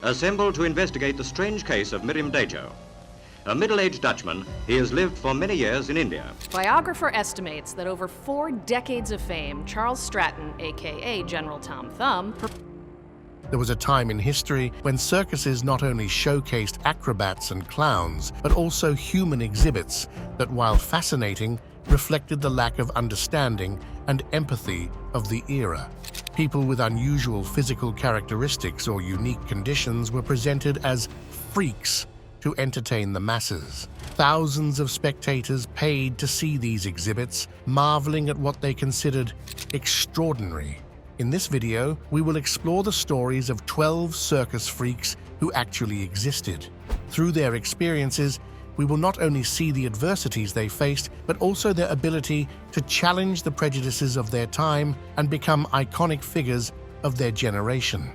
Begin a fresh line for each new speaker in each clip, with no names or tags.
assembled to investigate the strange case of Miriam Dejo. A middle-aged Dutchman, he has lived for many years in India.
Biographer estimates that over 4 decades of fame, Charles Stratton, aka General Tom Thumb,
There was a time in history when circuses not only showcased acrobats and clowns, but also human exhibits that, while fascinating, reflected the lack of understanding and empathy of the era. People with unusual physical characteristics or unique conditions were presented as freaks to entertain the masses. Thousands of spectators paid to see these exhibits, marveling at what they considered extraordinary. In this video, we will explore the stories of 12 circus freaks who actually existed. Through their experiences, we will not only see the adversities they faced, but also their ability to challenge the prejudices of their time and become iconic figures of their generation.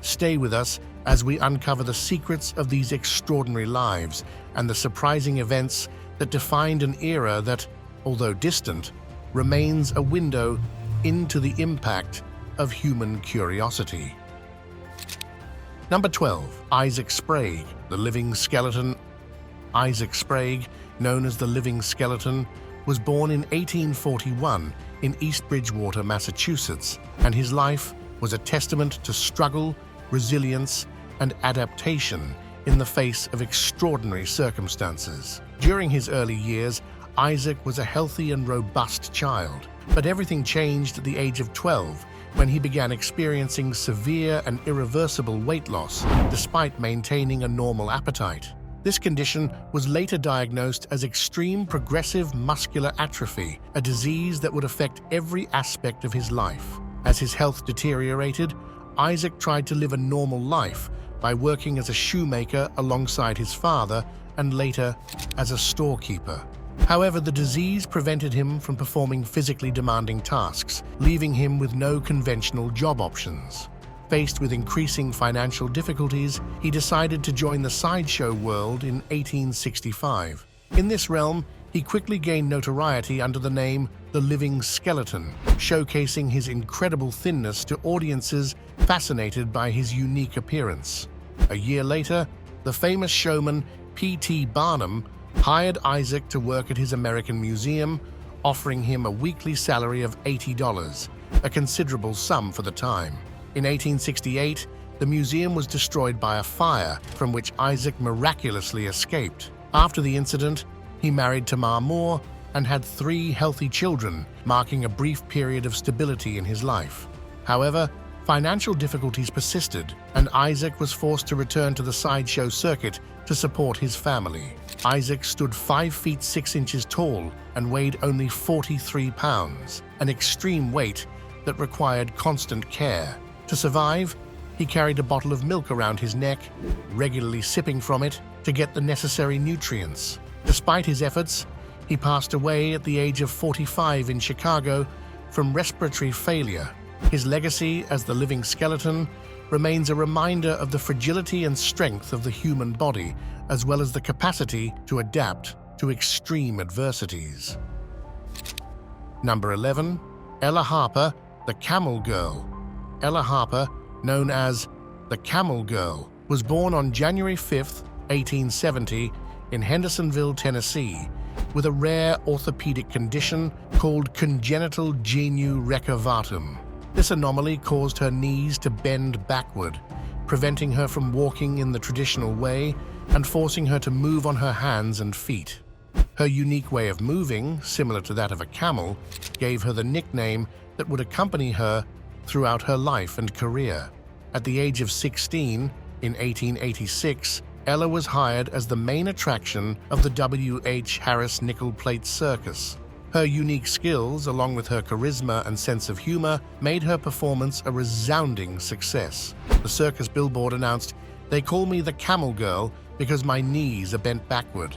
Stay with us as we uncover the secrets of these extraordinary lives and the surprising events that defined an era that, although distant, remains a window into the impact of human curiosity. Number 12. Isaac Sprague, the living skeleton. Isaac Sprague, known as the Living Skeleton, was born in 1841 in East Bridgewater, Massachusetts, and his life was a testament to struggle, resilience, and adaptation in the face of extraordinary circumstances. During his early years, Isaac was a healthy and robust child, but everything changed at the age of 12 when he began experiencing severe and irreversible weight loss despite maintaining a normal appetite. This condition was later diagnosed as extreme progressive muscular atrophy, a disease that would affect every aspect of his life. As his health deteriorated, Isaac tried to live a normal life by working as a shoemaker alongside his father and later as a storekeeper. However, the disease prevented him from performing physically demanding tasks, leaving him with no conventional job options. Faced with increasing financial difficulties, he decided to join the sideshow world in 1865. In this realm, he quickly gained notoriety under the name The Living Skeleton, showcasing his incredible thinness to audiences fascinated by his unique appearance. A year later, the famous showman P.T. Barnum hired Isaac to work at his American museum, offering him a weekly salary of $80, a considerable sum for the time. In 1868, the museum was destroyed by a fire from which Isaac miraculously escaped. After the incident, he married Tamar Moore and had 3 healthy children, marking a brief period of stability in his life. However, financial difficulties persisted, and Isaac was forced to return to the sideshow circuit to support his family. Isaac stood 5 feet 6 inches tall and weighed only 43 pounds, an extreme weight that required constant care. To survive, he carried a bottle of milk around his neck, regularly sipping from it to get the necessary nutrients. Despite his efforts, he passed away at the age of 45 in Chicago from respiratory failure. His legacy as the Living Skeleton remains a reminder of the fragility and strength of the human body, as well as the capacity to adapt to extreme adversities. Number 11. Ella Harper, the Camel Girl. Ella Harper, known as the Camel Girl, was born on January 5, 1870, in Hendersonville, Tennessee, with a rare orthopedic condition called congenital genu recurvatum. This anomaly caused her knees to bend backward, preventing her from walking in the traditional way and forcing her to move on her hands and feet. Her unique way of moving, similar to that of a camel, gave her the nickname that would accompany her throughout her life and career. At the age of 16, in 1886, Ella was hired as the main attraction of the W.H. Harris Nickel Plate Circus. Her unique skills, along with her charisma and sense of humor, made her performance a resounding success. The circus billboard announced, "They call me the Camel Girl because my knees are bent backward.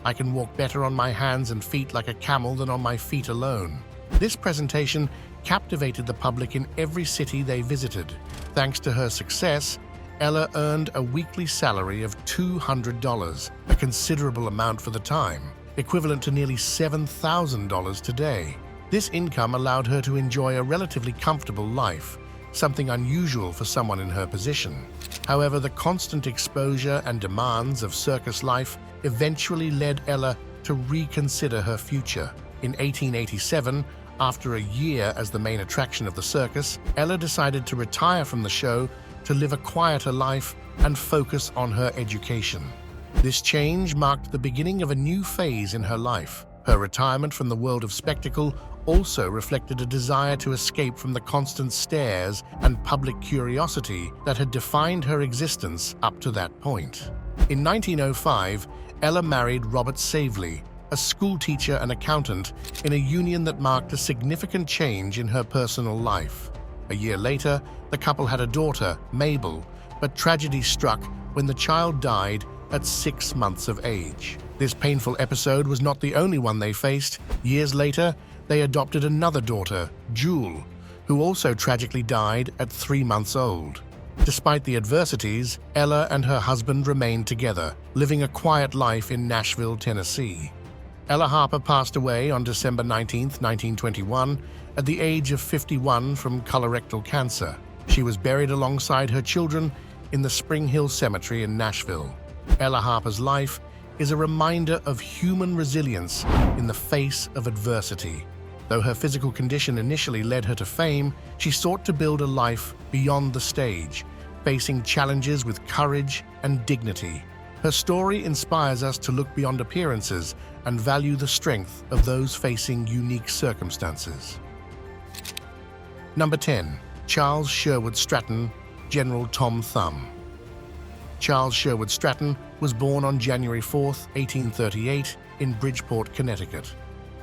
I can walk better on my hands and feet like a camel than on my feet alone." This presentation captivated the public in every city they visited. Thanks to her success, Ella earned a weekly salary of $200, a considerable amount for the time, equivalent to nearly $7,000 today. This income allowed her to enjoy a relatively comfortable life, something unusual for someone in her position. However, the constant exposure and demands of circus life eventually led Ella to reconsider her future. In 1887, after a year as the main attraction of the circus, Ella decided to retire from the show to live a quieter life and focus on her education. This change marked the beginning of a new phase in her life. Her retirement from the world of spectacle also reflected a desire to escape from the constant stares and public curiosity that had defined her existence up to that point. In 1905, Ella married Robert Saveley, a schoolteacher and accountant, in a union that marked a significant change in her personal life. A year later, the couple had a daughter, Mabel, but tragedy struck when the child died at 6 months of age. This painful episode was not the only one they faced. Years later, they adopted another daughter, Jewel, who also tragically died at 3 months old. Despite the adversities, Ella and her husband remained together, living a quiet life in Nashville, Tennessee. Ella Harper passed away on December 19, 1921, at the age of 51 from colorectal cancer. She was buried alongside her children in the Spring Hill Cemetery in Nashville. Ella Harper's life is a reminder of human resilience in the face of adversity. Though her physical condition initially led her to fame, she sought to build a life beyond the stage, facing challenges with courage and dignity. Her story inspires us to look beyond appearances and value the strength of those facing unique circumstances. Number 10. Charles Sherwood Stratton, General Tom Thumb. Charles Sherwood Stratton was born on January 4, 1838, in Bridgeport, Connecticut.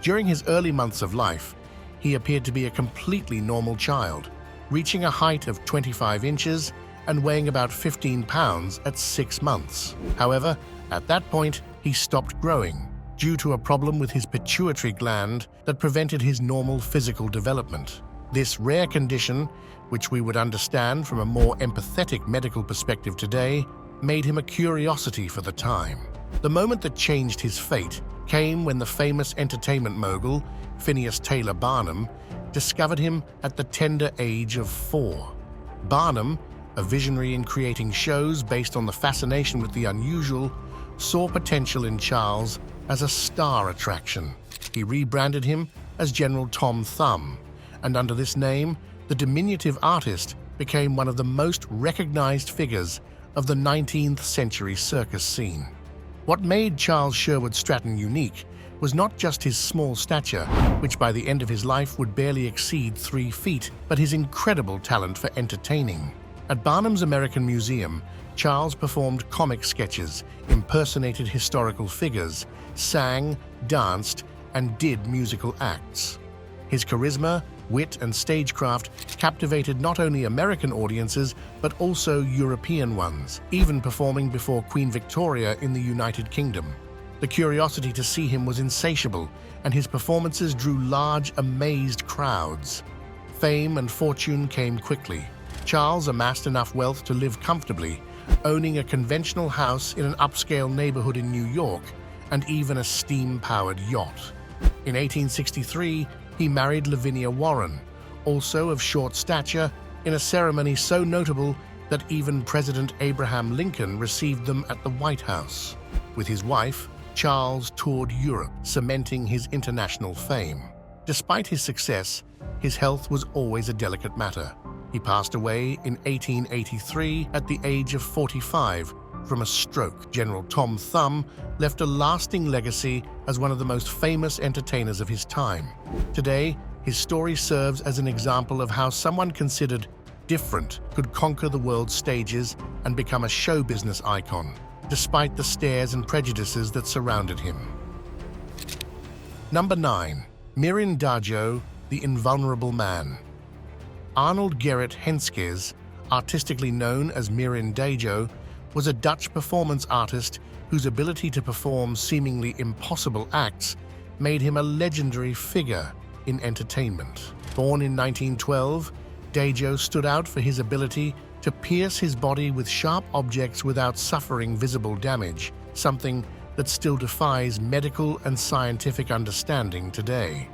During his early months of life, he appeared to be a completely normal child, reaching a height of 25 inches and weighing about 15 pounds at 6 months. However, at that point, he stopped growing due to a problem with his pituitary gland that prevented his normal physical development. This rare condition, which we would understand from a more empathetic medical perspective today, made him a curiosity for the time. The moment that changed his fate came when the famous entertainment mogul, Phineas Taylor Barnum, discovered him at the tender age of 4. Barnum, a visionary in creating shows based on the fascination with the unusual, saw potential in Charles as a star attraction. He rebranded him as General Tom Thumb, and under this name, the diminutive artist became one of the most recognized figures of the 19th century circus scene. What made Charles Sherwood Stratton unique was not just his small stature, which by the end of his life would barely exceed 3 feet, but his incredible talent for entertaining. At Barnum's American Museum, Charles performed comic sketches, impersonated historical figures, sang, danced, and did musical acts. His charisma, wit, and stagecraft captivated not only American audiences, but also European ones, even performing before Queen Victoria in the United Kingdom. The curiosity to see him was insatiable, and his performances drew large, amazed crowds. Fame and fortune came quickly. Charles amassed enough wealth to live comfortably, owning a conventional house in an upscale neighborhood in New York, and even a steam-powered yacht. In 1863, he married Lavinia Warren, also of short stature, in a ceremony so notable that even President Abraham Lincoln received them at the White House. With his wife, Charles toured Europe, cementing his international fame. Despite his success, his health was always a delicate matter. He passed away in 1883 at the age of 45 from a stroke. General Tom Thumb left a lasting legacy as one of the most famous entertainers of his time. Today, his story serves as an example of how someone considered different could conquer the world's stages and become a show business icon, despite the stares and prejudices that surrounded him. Number 9. Mirin Dajo, the Invulnerable Man. Arnold Gerrit Henskes, artistically known as Mirin Dajo, was a Dutch performance artist whose ability to perform seemingly impossible acts made him a legendary figure in entertainment. Born in 1912, Dajo stood out for his ability to pierce his body with sharp objects without suffering visible damage, something that still defies medical and scientific understanding today.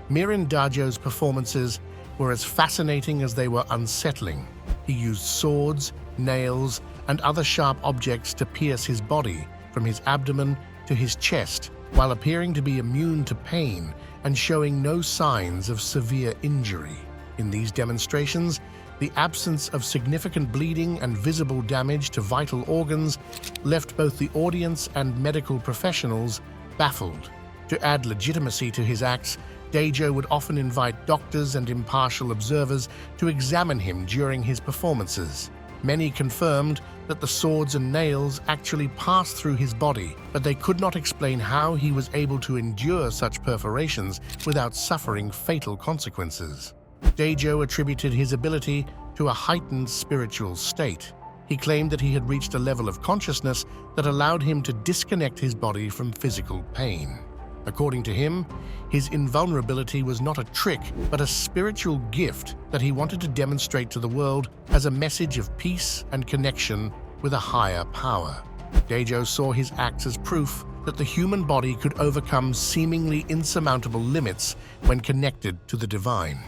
Mirin Dajo's performances were as fascinating as they were unsettling. He used swords, nails, and other sharp objects to pierce his body, from his abdomen to his chest, while appearing to be immune to pain and showing no signs of severe injury. In these demonstrations, the absence of significant bleeding and visible damage to vital organs left both the audience and medical professionals baffled. To add legitimacy to his acts, Dejo would often invite doctors and impartial observers to examine him during his performances. Many confirmed that the swords and nails actually passed through his body, but they could not explain how he was able to endure such perforations without suffering fatal consequences. Dejo attributed his ability to a heightened spiritual state. He claimed that he had reached a level of consciousness that allowed him to disconnect his body from physical pain. According to him, his invulnerability was not a trick, but a spiritual gift that he wanted to demonstrate to the world as a message of peace and connection with a higher power. Dejo saw his acts as proof that the human body could overcome seemingly insurmountable limits when connected to the divine.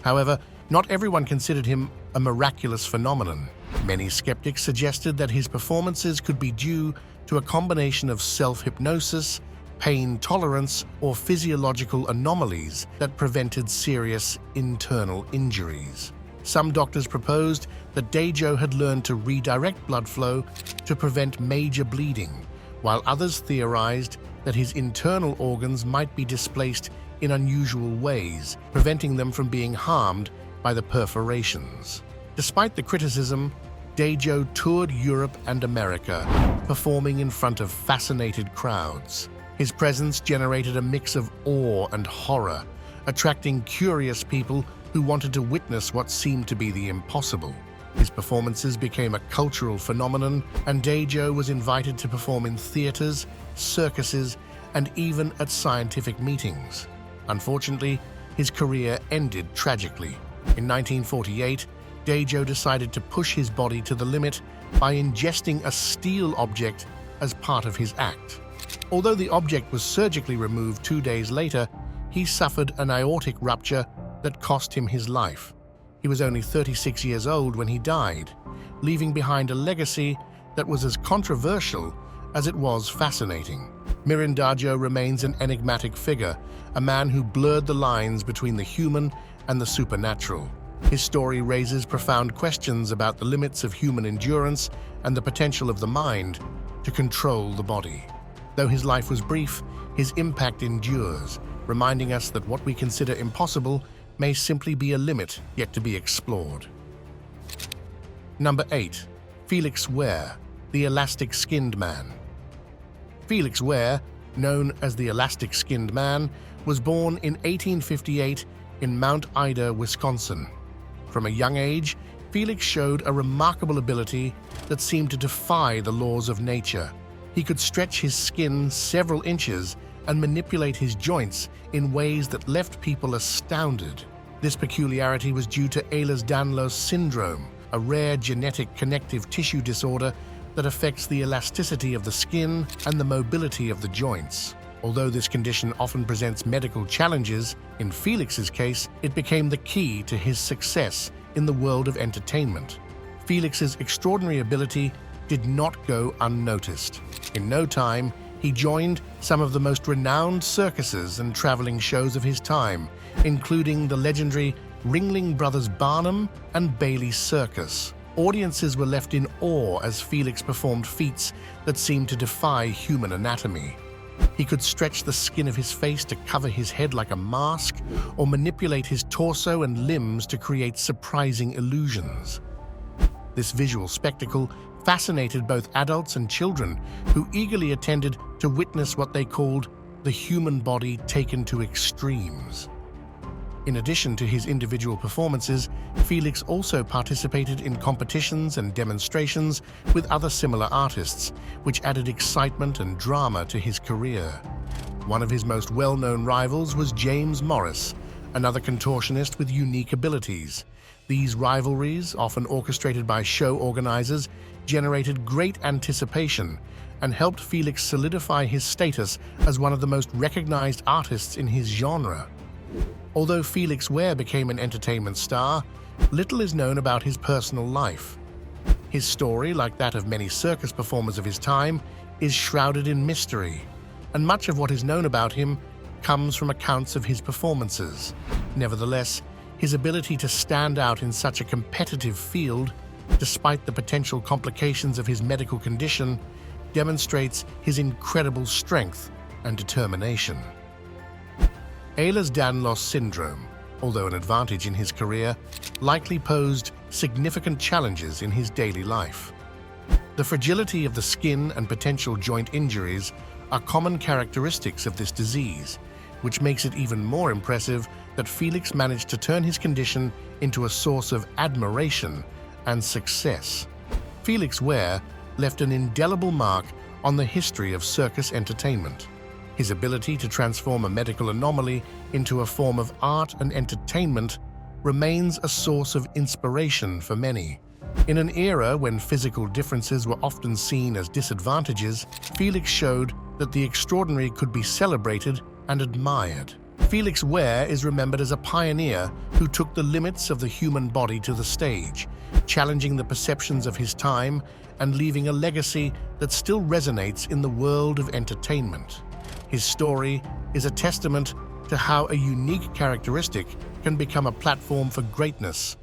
However, not everyone considered him a miraculous phenomenon. Many skeptics suggested that his performances could be due to a combination of self-hypnosis, pain tolerance, or physiological anomalies that prevented serious internal injuries. Some doctors proposed that Dejo had learned to redirect blood flow to prevent major bleeding, while others theorized that his internal organs might be displaced in unusual ways, preventing them from being harmed by the perforations. Despite the criticism, Dejo toured Europe and America, performing in front of fascinated crowds. His presence generated a mix of awe and horror, attracting curious people who wanted to witness what seemed to be the impossible. His performances became a cultural phenomenon, and Dejo was invited to perform in theaters, circuses, and even at scientific meetings. Unfortunately, his career ended tragically. In 1948, Dejo decided to push his body to the limit by ingesting a steel object as part of his act. Although the object was surgically removed 2 days later, he suffered an aortic rupture that cost him his life. He was only 36 years old when he died, leaving behind a legacy that was as controversial as it was fascinating. Mirindajo remains an enigmatic figure, a man who blurred the lines between the human and the supernatural. His story raises profound questions about the limits of human endurance and the potential of the mind to control the body. Though his life was brief, his impact endures, reminding us that what we consider impossible may simply be a limit yet to be explored. Number 8. Felix Ware, the Elastic-Skinned Man. Felix Ware, known as the Elastic-Skinned Man, was born in 1858 in Mount Ida, Wisconsin. From a young age, Felix showed a remarkable ability that seemed to defy the laws of nature. He could stretch his skin several inches and manipulate his joints in ways that left people astounded. This peculiarity was due to Ehlers-Danlos syndrome, a rare genetic connective tissue disorder that affects the elasticity of the skin and the mobility of the joints. Although this condition often presents medical challenges, in Felix's case, it became the key to his success in the world of entertainment. Felix's extraordinary ability did not go unnoticed. In no time, he joined some of the most renowned circuses and traveling shows of his time, including the legendary Ringling Brothers Barnum and Bailey Circus. Audiences were left in awe as Felix performed feats that seemed to defy human anatomy. He could stretch the skin of his face to cover his head like a mask, or manipulate his torso and limbs to create surprising illusions. This visual spectacle fascinated both adults and children, who eagerly attended to witness what they called the human body taken to extremes. In addition to his individual performances, Felix also participated in competitions and demonstrations with other similar artists, which added excitement and drama to his career. One of his most well-known rivals was James Morris, another contortionist with unique abilities. These rivalries, often orchestrated by show organizers, generated great anticipation and helped Felix solidify his status as one of the most recognized artists in his genre. Although Felix Ware became an entertainment star, little is known about his personal life. His story, like that of many circus performers of his time, is shrouded in mystery, and much of what is known about him comes from accounts of his performances. Nevertheless, his ability to stand out in such a competitive field, despite the potential complications of his medical condition, demonstrates his incredible strength and determination. Ehlers-Danlos syndrome, although an advantage in his career, likely posed significant challenges in his daily life. The fragility of the skin and potential joint injuries are common characteristics of this disease, which makes it even more impressive that Felix managed to turn his condition into a source of admiration and success. Felix Ware left an indelible mark on the history of circus entertainment. His ability to transform a medical anomaly into a form of art and entertainment remains a source of inspiration for many. In an era when physical differences were often seen as disadvantages, Felix showed that the extraordinary could be celebrated and admired. Felix Ware is remembered as a pioneer who took the limits of the human body to the stage, challenging the perceptions of his time and leaving a legacy that still resonates in the world of entertainment. His story is a testament to how a unique characteristic can become a platform for greatness,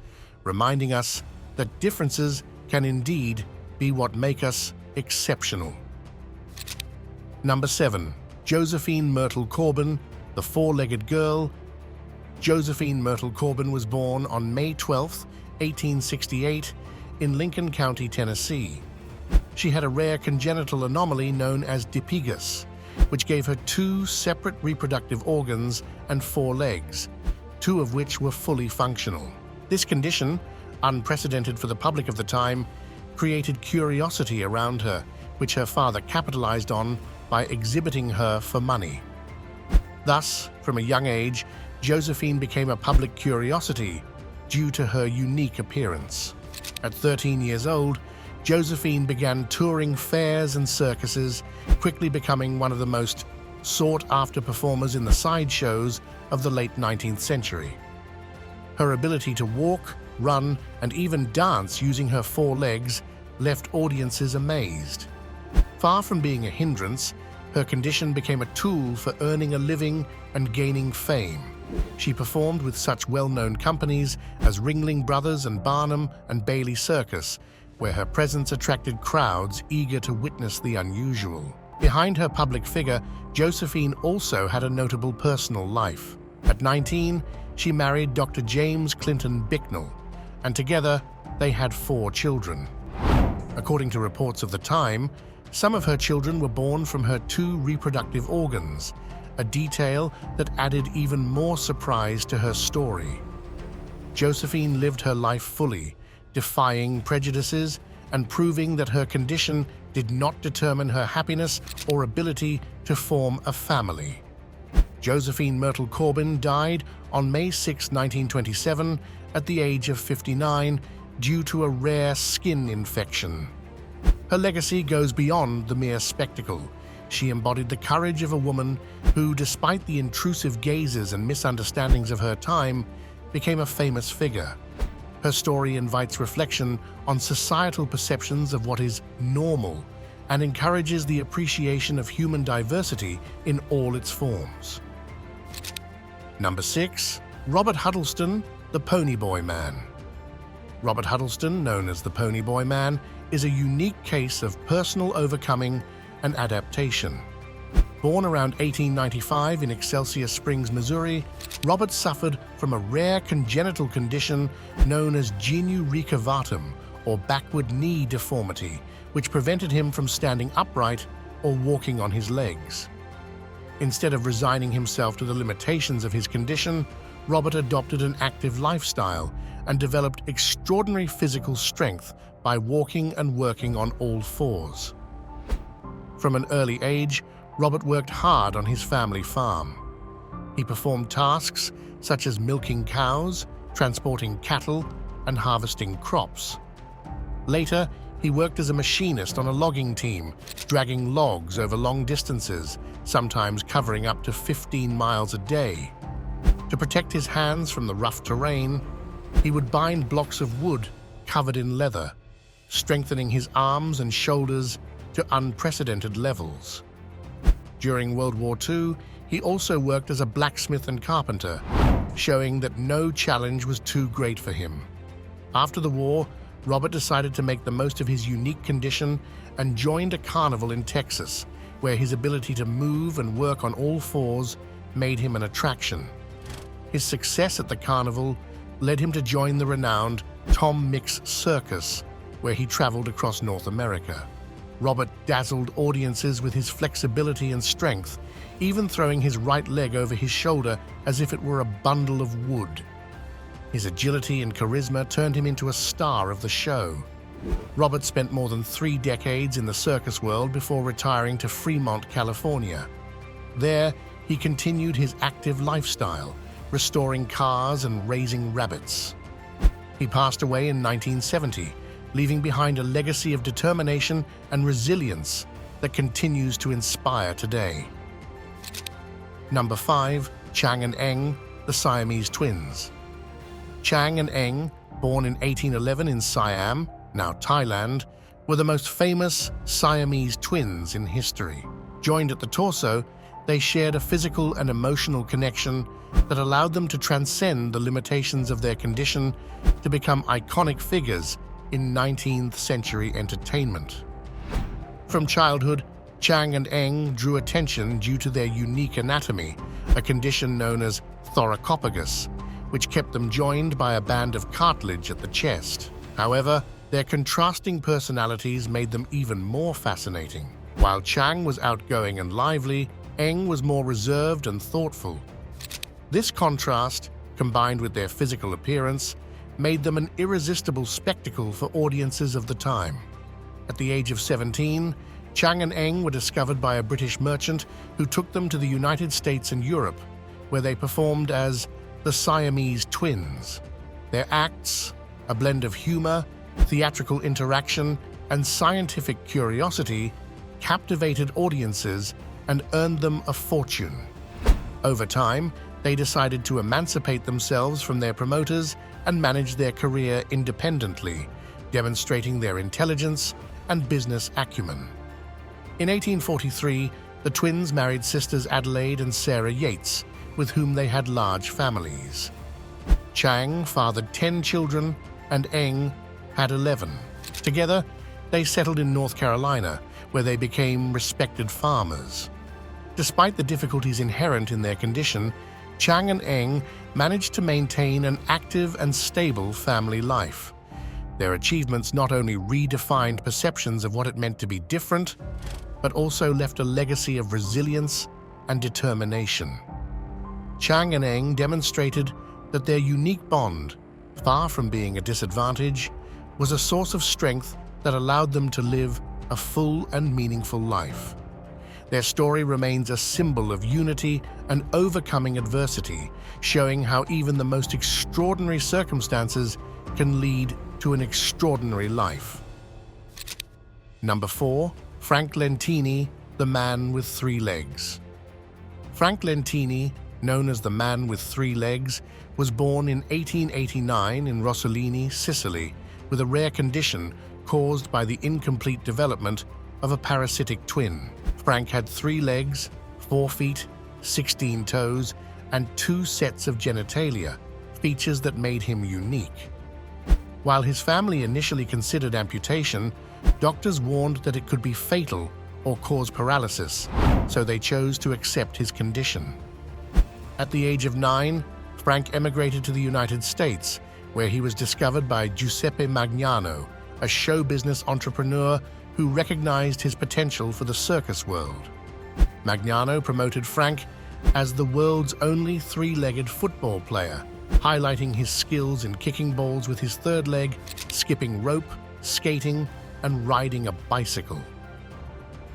reminding us that differences can indeed be what make us exceptional. Number 7. Josephine Myrtle Corbin, the four-legged girl. Josephine Myrtle Corbin was born on May 12, 1868, in Lincoln County, Tennessee. She had a rare congenital anomaly known as dipegus, which gave her 2 separate reproductive organs and 4 legs, 2 of which were fully functional. This condition, unprecedented for the public of the time, created curiosity around her, which her father capitalized on by exhibiting her for money. Thus, from a young age, Josephine became a public curiosity due to her unique appearance. At 13 years old, Josephine began touring fairs and circuses, quickly becoming one of the most sought-after performers in the sideshows of the late 19th century. Her ability to walk, run, and even dance using her 4 legs left audiences amazed. Far from being a hindrance, her condition became a tool for earning a living and gaining fame. She performed with such well-known companies as Ringling Brothers and Barnum and Bailey Circus, where her presence attracted crowds eager to witness the unusual. Behind her public figure, Josephine also had a notable personal life. At 19, she married Dr. James Clinton Bicknell, and together they had 4 children. According to reports of the time, some of her children were born from her 2 reproductive organs, a detail that added even more surprise to her story. Josephine lived her life fully, defying prejudices and proving that her condition did not determine her happiness or ability to form a family. Josephine Myrtle Corbin died on May 6, 1927, at the age of 59 due to a rare skin infection. Her legacy goes beyond the mere spectacle. She embodied the courage of a woman who, despite the intrusive gazes and misunderstandings of her time, became a famous figure. Her story invites reflection on societal perceptions of what is normal and encourages the appreciation of human diversity in all its forms. Number 6. Robert Huddleston, the Ponyboy Man. Robert Huddleston, known as the Ponyboy Man, is a unique case of personal overcoming and adaptation. Born around 1895 in Excelsior Springs, Missouri, Robert suffered from a rare congenital condition known as genu recurvatum, or backward knee deformity, which prevented him from standing upright or walking on his legs. Instead of resigning himself to the limitations of his condition, Robert adopted an active lifestyle and developed extraordinary physical strength by walking and working on all 4s. From an early age, Robert worked hard on his family farm. He performed tasks such as milking cows, transporting cattle, and harvesting crops. Later, he worked as a machinist on a logging team, dragging logs over long distances, sometimes covering up to 15 miles a day. To protect his hands from the rough terrain, he would bind blocks of wood covered in leather, strengthening his arms and shoulders to unprecedented levels. During World War II, he also worked as a blacksmith and carpenter, showing that no challenge was too great for him. After the war, Robert decided to make the most of his unique condition and joined a carnival in Texas, where his ability to move and work on all fours made him an attraction. His success at the carnival led him to join the renowned Tom Mix Circus, where he traveled across North America. Robert dazzled audiences with his flexibility and strength, even throwing his right leg over his shoulder as if it were a bundle of wood. His agility and charisma turned him into a star of the show. Robert spent more than 3 decades in the circus world before retiring to Fremont, California. There, he continued his active lifestyle, restoring cars and raising rabbits. He passed away in 1970, leaving behind a legacy of determination and resilience that continues to inspire today. Number 5. Chang and Eng, the Siamese twins. Chang and Eng, born in 1811 in Siam, now Thailand, were the most famous Siamese twins in history. Joined at the torso, they shared a physical and emotional connection that allowed them to transcend the limitations of their condition to become iconic figures in 19th century entertainment. From childhood, Chang and Eng drew attention due to their unique anatomy, a condition known as thoracopagus, which kept them joined by a band of cartilage at the chest. However, their contrasting personalities made them even more fascinating. While Chang was outgoing and lively, Eng was more reserved and thoughtful. This contrast, combined with their physical appearance, made them an irresistible spectacle for audiences of the time. At the age of 17, Chang and Eng were discovered by a British merchant who took them to the United States and Europe, where they performed as the Siamese twins. Their acts, a blend of humor, theatrical interaction, and scientific curiosity, captivated audiences and earned them a fortune. Over time, they decided to emancipate themselves from their promoters and manage their career independently, demonstrating their intelligence and business acumen. In 1843, the twins married sisters Adelaide and Sarah Yates, with whom they had large families. Chang fathered 10 children and Eng had 11. Together, they settled in North Carolina, where they became respected farmers. Despite the difficulties inherent in their condition, Chang and Eng managed to maintain an active and stable family life. Their achievements not only redefined perceptions of what it meant to be different, but also left a legacy of resilience and determination. Chang and Eng demonstrated that their unique bond, far from being a disadvantage, was a source of strength that allowed them to live a full and meaningful life. Their story remains a symbol of unity and overcoming adversity, showing how even the most extraordinary circumstances can lead to an extraordinary life. Number 4. Frank Lentini, the Man with 3 Legs. Frank Lentini, known as the Man with 3 Legs, was born in 1889 in Rossellini, Sicily, with a rare condition caused by the incomplete development of a parasitic twin. Frank had 3 legs, 4 feet, 16 toes, and 2 sets of genitalia, features that made him unique. While his family initially considered amputation, doctors warned that it could be fatal or cause paralysis, so they chose to accept his condition. At the age of 9, Frank emigrated to the United States, where he was discovered by Giuseppe Magnano, a show business entrepreneur who recognized his potential for the circus world. Magnano promoted Frank as the world's only 3-legged football player, highlighting his skills in kicking balls with his 3rd leg, skipping rope, skating, and riding a bicycle.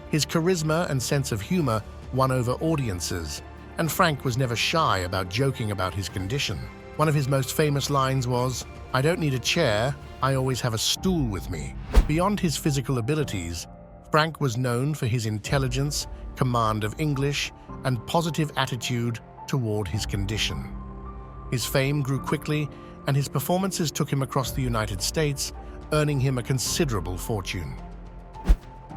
His charisma and sense of humor won over audiences, and Frank was never shy about joking about his condition. One of his most famous lines was, "I don't need a chair, I always have a stool with me." Beyond his physical abilities, Frank was known for his intelligence, command of English, and positive attitude toward his condition. His fame grew quickly, and his performances took him across the United States, earning him a considerable fortune.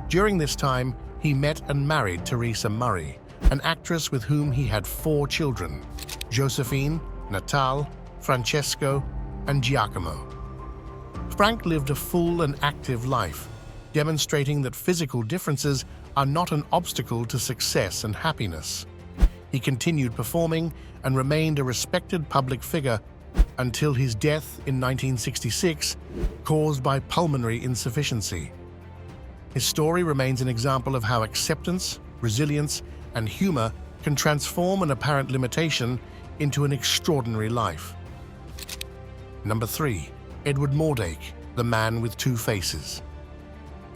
During this time, he met and married Teresa Murray, an actress with whom he had 4 children: Josephine, Natal, Francesco, and Giacomo. Frank lived a full and active life, demonstrating that physical differences are not an obstacle to success and happiness. He continued performing and remained a respected public figure until his death in 1966, caused by pulmonary insufficiency. His story remains an example of how acceptance, resilience, and humor can transform an apparent limitation into an extraordinary life. Number 3. Edward Mordache, the Man with Two Faces.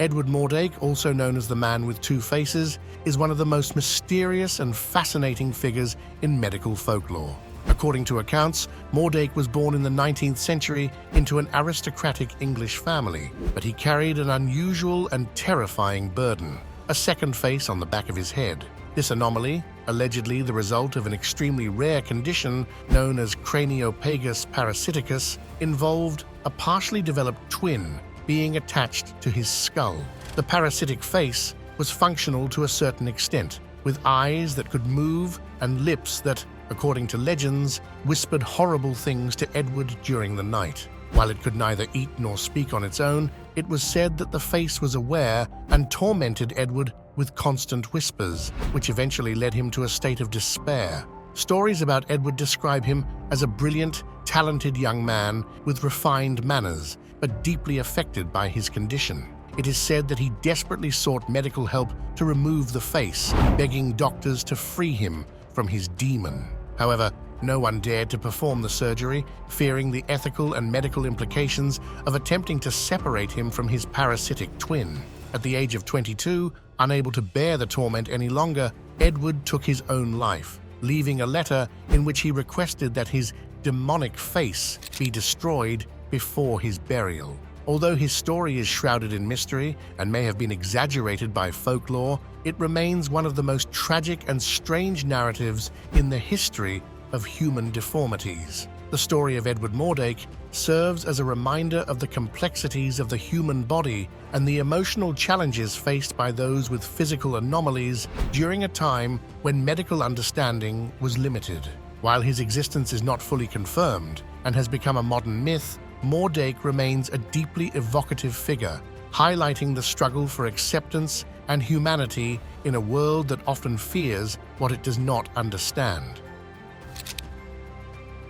Edward Mordache, also known as the Man with Two Faces, is one of the most mysterious and fascinating figures in medical folklore. According to accounts, Mordache was born in the 19th century into an aristocratic English family, but he carried an unusual and terrifying burden: a second face on the back of his head. This anomaly, allegedly the result of an extremely rare condition known as craniopagus parasiticus, involved a partially developed twin being attached to his skull. The parasitic face was functional to a certain extent, with eyes that could move and lips that, according to legends, whispered horrible things to Edward during the night. While it could neither eat nor speak on its own, it was said that the face was aware and tormented Edward with constant whispers, which eventually led him to a state of despair. Stories about Edward describe him as a brilliant, talented young man with refined manners, but deeply affected by his condition. It is said that he desperately sought medical help to remove the face, begging doctors to free him from his demon. However, no one dared to perform the surgery, fearing the ethical and medical implications of attempting to separate him from his parasitic twin. At the age of 22, unable to bear the torment any longer, Edward took his own life, leaving a letter in which he requested that his demonic face be destroyed before his burial. Although his story is shrouded in mystery and may have been exaggerated by folklore, it remains one of the most tragic and strange narratives in the history of human deformities. The story of Edward Mordache serves as a reminder of the complexities of the human body and the emotional challenges faced by those with physical anomalies during a time when medical understanding was limited. While his existence is not fully confirmed and has become a modern myth, Mordache remains a deeply evocative figure, highlighting the struggle for acceptance and humanity in a world that often fears what it does not understand.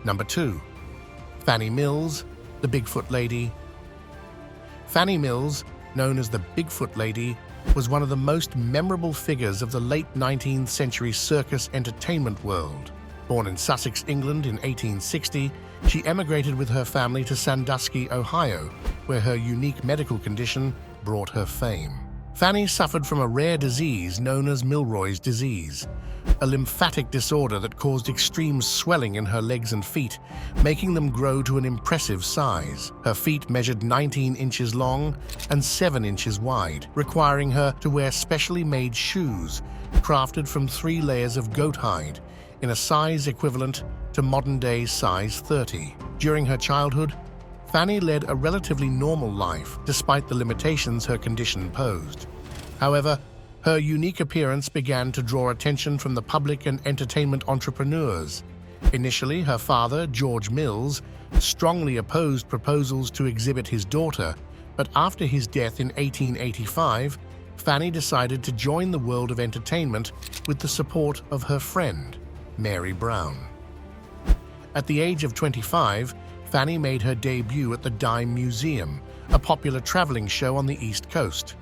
Number 2. Fanny Mills, the Bigfoot Lady. Fanny Mills, known as the Bigfoot Lady, was one of the most memorable figures of the late 19th century circus entertainment world. Born in Sussex, England in 1860, she emigrated with her family to Sandusky, Ohio, where her unique medical condition brought her fame. Fanny suffered from a rare disease known as Milroy's disease, a lymphatic disorder that caused extreme swelling in her legs and feet, making them grow to an impressive size. Her feet measured 19 inches long and 7 inches wide, requiring her to wear specially made shoes crafted from 3 layers of goat hide in a size equivalent to modern-day size 30. During her childhood, Fanny led a relatively normal life despite the limitations her condition posed. However, her unique appearance began to draw attention from the public and entertainment entrepreneurs. Initially, her father, George Mills, strongly opposed proposals to exhibit his daughter, but after his death in 1885, Fanny decided to join the world of entertainment with the support of her friend, Mary Brown. At the age of 25, Fanny made her debut at the Dime Museum, a popular traveling show on the East Coast.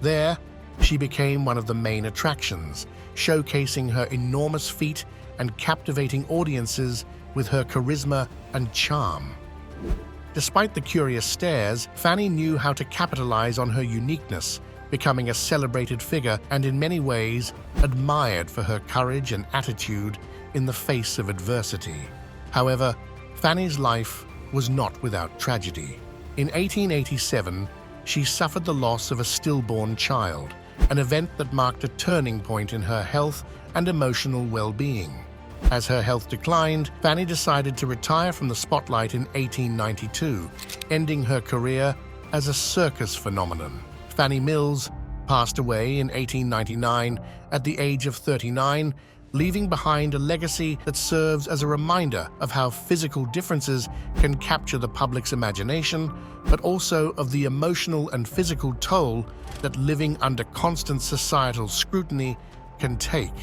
There, she became one of the main attractions, showcasing her enormous feat and captivating audiences with her charisma and charm. Despite the curious stares, Fanny knew how to capitalize on her uniqueness, becoming a celebrated figure and in many ways admired for her courage and attitude in the face of adversity. However, Fanny's life was not without tragedy. In 1887, she suffered the loss of a stillborn child, an event that marked a turning point in her health and emotional well-being. As her health declined, Fanny decided to retire from the spotlight in 1892, ending her career as a circus phenomenon. Fanny Mills passed away in 1899 at the age of 39, leaving behind a legacy that serves as a reminder of how physical differences can capture the public's imagination, but also of the emotional and physical toll that living under constant societal scrutiny can take.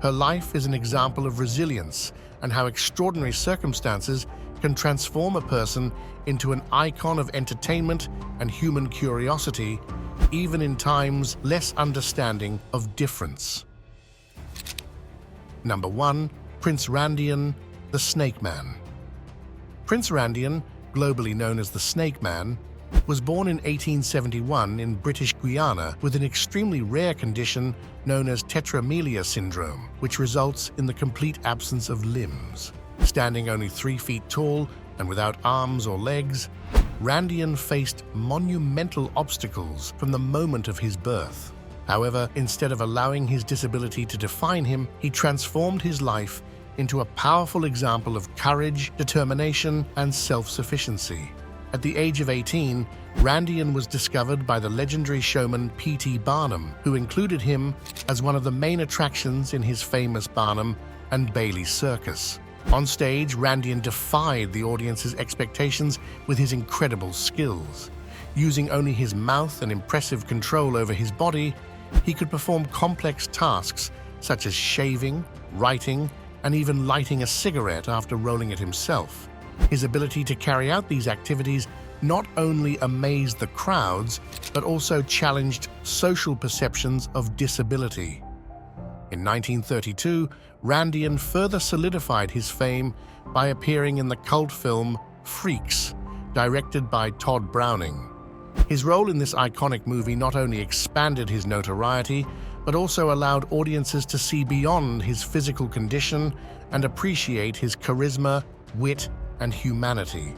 Her life is an example of resilience and how extraordinary circumstances can transform a person into an icon of entertainment and human curiosity, even in times less understanding of difference. Number 1. Prince Randian, the Snake Man. Prince Randian, globally known as the Snake Man, was born in 1871 in British Guiana with an extremely rare condition known as tetramelia syndrome, which results in the complete absence of limbs. Standing only 3 feet tall and without arms or legs, Randian faced monumental obstacles from the moment of his birth. However, instead of allowing his disability to define him, he transformed his life into a powerful example of courage, determination, and self-sufficiency. At the age of 18, Randian was discovered by the legendary showman P.T. Barnum, who included him as one of the main attractions in his famous Barnum and Bailey Circus. On stage, Randian defied the audience's expectations with his incredible skills. Using only his mouth and impressive control over his body, he could perform complex tasks such as shaving, writing, and even lighting a cigarette after rolling it himself. His ability to carry out these activities not only amazed the crowds, but also challenged social perceptions of disability. In 1932, Randian further solidified his fame by appearing in the cult film Freaks, directed by Todd Browning. His role in this iconic movie not only expanded his notoriety, but also allowed audiences to see beyond his physical condition and appreciate his charisma, wit, and humanity.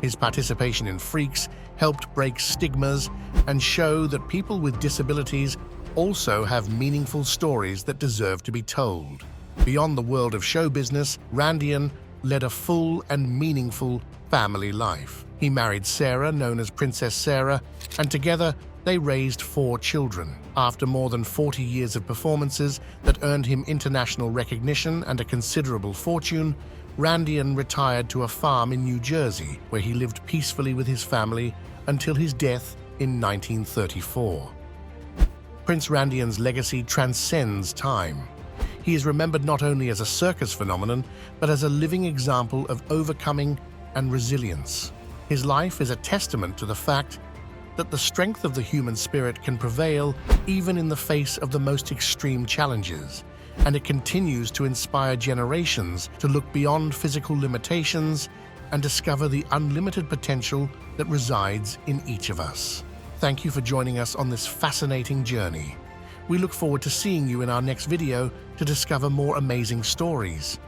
His participation in Freaks helped break stigmas and show that people with disabilities also have meaningful stories that deserve to be told. Beyond the world of show business, Randian led a full and meaningful family life. He married Sarah, known as Princess Sarah, and together they raised 4 children. After more than 40 years of performances that earned him international recognition and a considerable fortune, Randian retired to a farm in New Jersey, where he lived peacefully with his family until his death in 1934. Prince Randian's legacy transcends time. He is remembered not only as a circus phenomenon, but as a living example of overcoming and resilience. His life is a testament to the fact that the strength of the human spirit can prevail even in the face of the most extreme challenges, and it continues to inspire generations to look beyond physical limitations and discover the unlimited potential that resides in each of us. Thank you for joining us on this fascinating journey. We look forward to seeing you in our next video to discover more amazing stories.